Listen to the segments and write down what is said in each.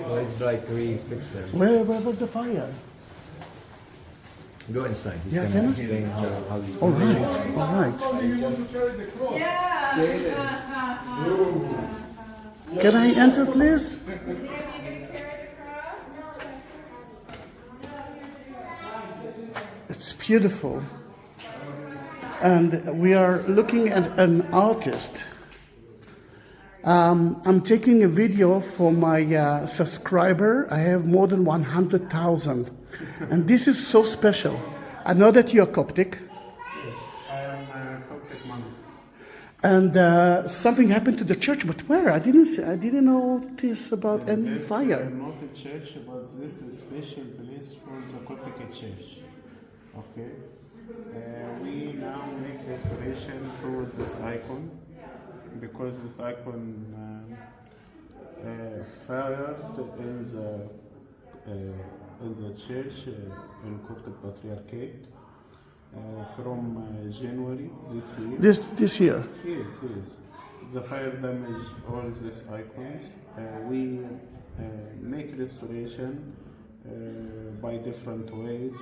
So it's like we fix them. Where was the fire? Go inside. He's Yeah, gonna can I? explain how you All right, all right. Can I enter, please? It's beautiful. And we are looking at an artist. I'm taking a video for my subscriber. I have more than 100,000. And this is so special. I know that you're Coptic. Yes, I am a Coptic monk. And something happened to the church, but where? I didn't notice about any This fire. is not a church, but this is a special place for the Coptic church. Okay. We now make restoration to this icon because this icon fired in the church in Coptic Patriarchate from January this year. This year. Yes. The fire damaged all these icons. We make restoration by different ways.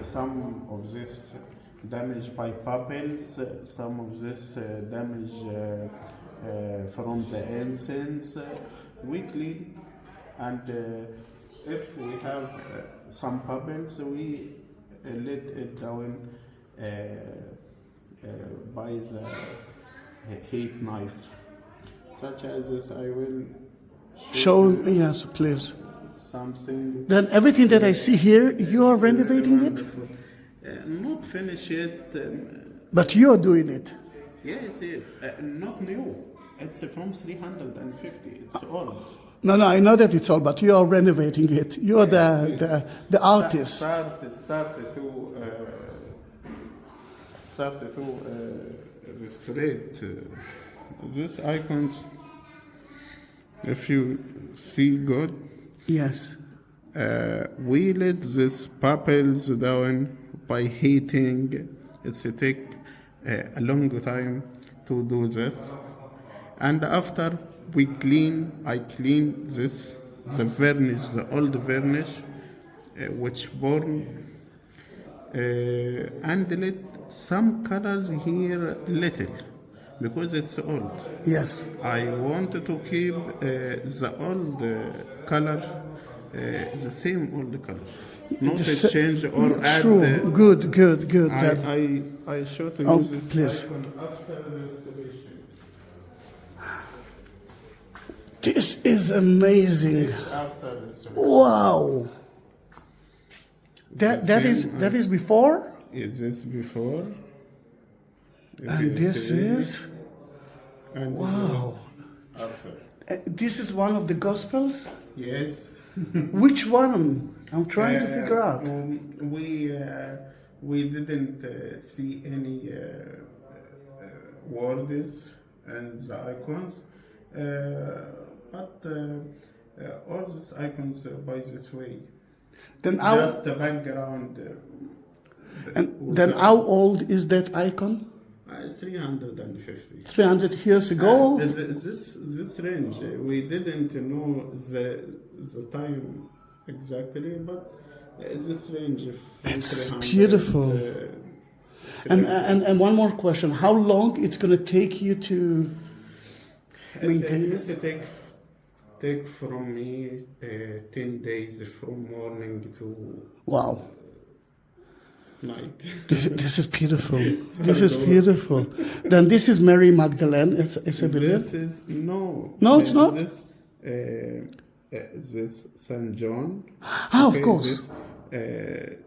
Some of this damage by pupils, some of this damage from the incense. We clean, and if we have some pupils, we let it down by the heat knife, such as this. I will Show, yes, please. something. Then everything that I see here, you are renovating it? Not finished yet. But you are doing it. Yes. Not new. It's from 350. It's old. No, I know that it's all, but you are renovating it. You are the artist. Started to restore these icons. If you see good, Yes. we let these pupils down by heating. It's take a long time to do this, and after I clean this, the varnish, the old varnish, which burn, and let some colors here little, because it's old. Yes. I want to keep the old color, the same old color, not to change or add. True. Good. I show to Oh, you this please. icon after restoration. This is amazing. After restoration. Wow. That is before, Is this before? and this is And wow. this is after. This is one of the Gospels. Yes. Which one? I'm trying to figure out. We didn't see any words and the icons, but all these icons by this way. Then Just the background. how old is that icon? 350. 300 years ago. This range, we didn't know the time exactly, but this range. It's beautiful. And one more question: how long it's going to take you to maintain? It's take from me 10 days from morning to Wow. night. This is beautiful. This is beautiful. Then this is Mary Magdalene. It's a believe. This is no. No, it's not? This Saint John. Ah, of course. This,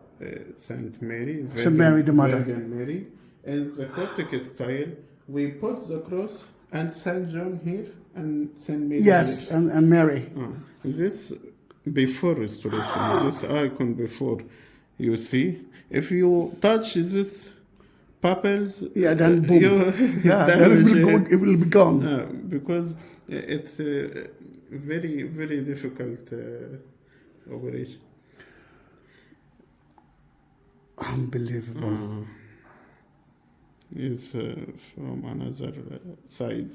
Saint Mary. Saint Mary, the Mother. Virgin Mary. In the Coptic style, we put the cross and Saint John here and Saint Mary. Yes, here. and Mary. This before restoration. This icon before. You see, if you touch this pupils, Yeah, then boom. Then it will be gone. because it's a very, very difficult operation. Unbelievable. It's from another side.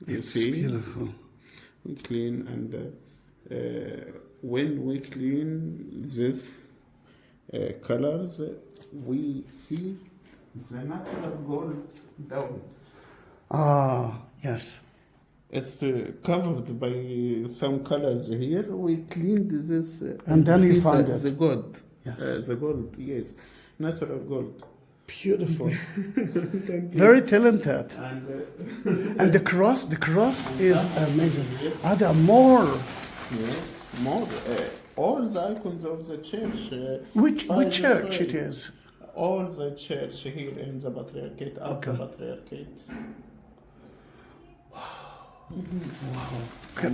You It's see, beautiful. We clean, and when we clean this colors, we see the natural gold down. Ah, yes. It's covered by some colors here. We cleaned this, And then you see found the it. gold. Yes. The gold, yes, natural gold. Beautiful. Very talented. And And the cross is amazing. Ah, there are more. more, all the icons of the church. Which by the church it side. is? All the church here in the Patriarchate, of the Patriarchate.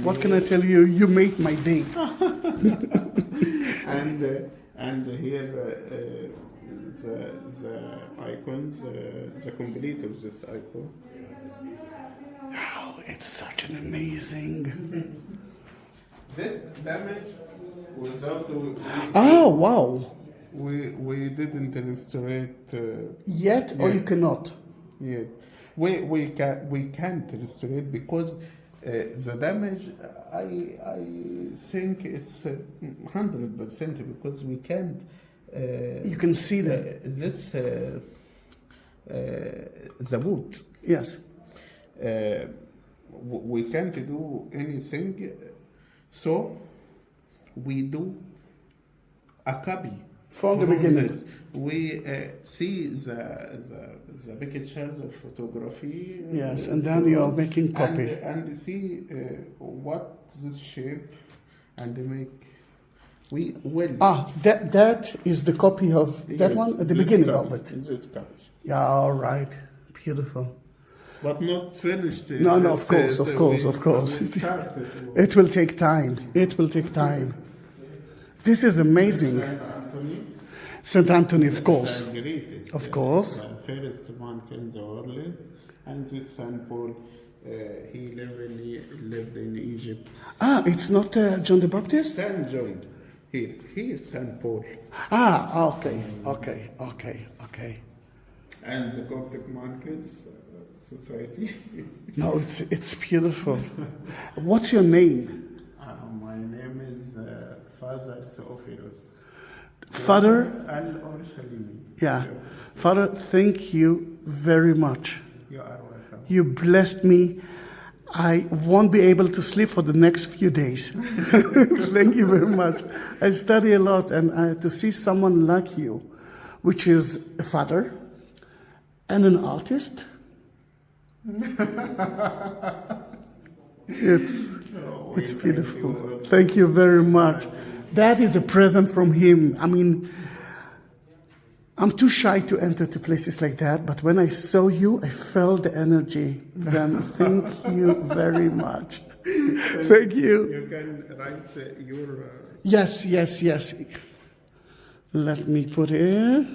What can I tell you? You made my day. And here the icons, the complete of this icon. Wow, it's such an amazing. This damage without Oh, wow. we didn't restore Yet or you cannot? yet. We can't restore it because the damage I think it's 100% because we can't. You can see that. This the boot. Yes. We can't do anything, so we do a copy From the beginning. this. We see the pictures of photography. Yes, and then you are making copy. and see what this shape and make. We will. Ah, that is the copy of that Yes, one at the this beginning copy, of it. This copy. Yeah, all right. Beautiful. But not finished. No, of course. We started. It will take time. It will take time. This is amazing. Saint Anthony. St. Anthony, of course. Saint Great is Of course. the first one in the world, and this Saint Paul, he lived in Egypt. Ah, it's not John the Baptist? Saint John, here Saint Paul, Ah, okay. and the Coptic monkeys society. No, it's beautiful. What's your name? My name is Father Theophilus. Father? Al-Orshalimi. Yeah. Father, thank you very much. You are welcome. You blessed me. I won't be able to sleep for the next few days. Thank you very much. I study a lot, and to see someone like you, which is a father and an artist, it's beautiful. Thank you very much. That is a present from him. I mean, I'm too shy to enter to places like that, but when I saw you, I felt the energy. Then thank you very much. Thank you. You can write your. Yes. Let me put it.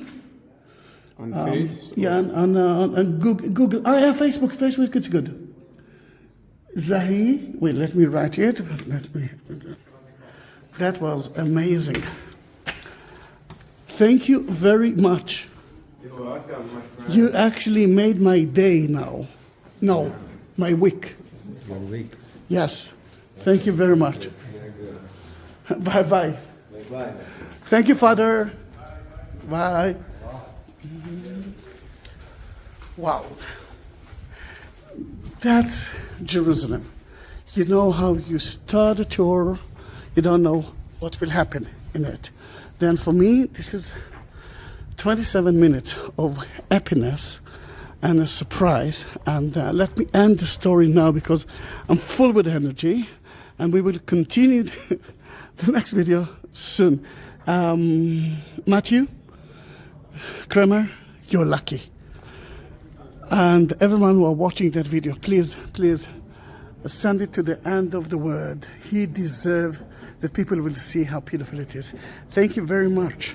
On face. Yeah, on Google. Oh, yeah, Facebook. Facebook, it's good. Zahi. Wait, let me write it. That was amazing. Thank you very much. You're welcome, my friend. You actually made my day now. No, my week. 1 week. Yes. Thank you very much. Bye-bye. Bye. Thank you, Father. Bye. Wow. That's Jerusalem. You know how you start a tour, you don't know what will happen in it. Then for me, this is 27 minutes of happiness and a surprise. And let me end the story now because I'm full with energy, and we will continue the next video soon. Matthew, Kramer, you're lucky. And everyone who are watching that video, please send it to the end of the world. He deserves that people will see how beautiful it is. Thank you very much.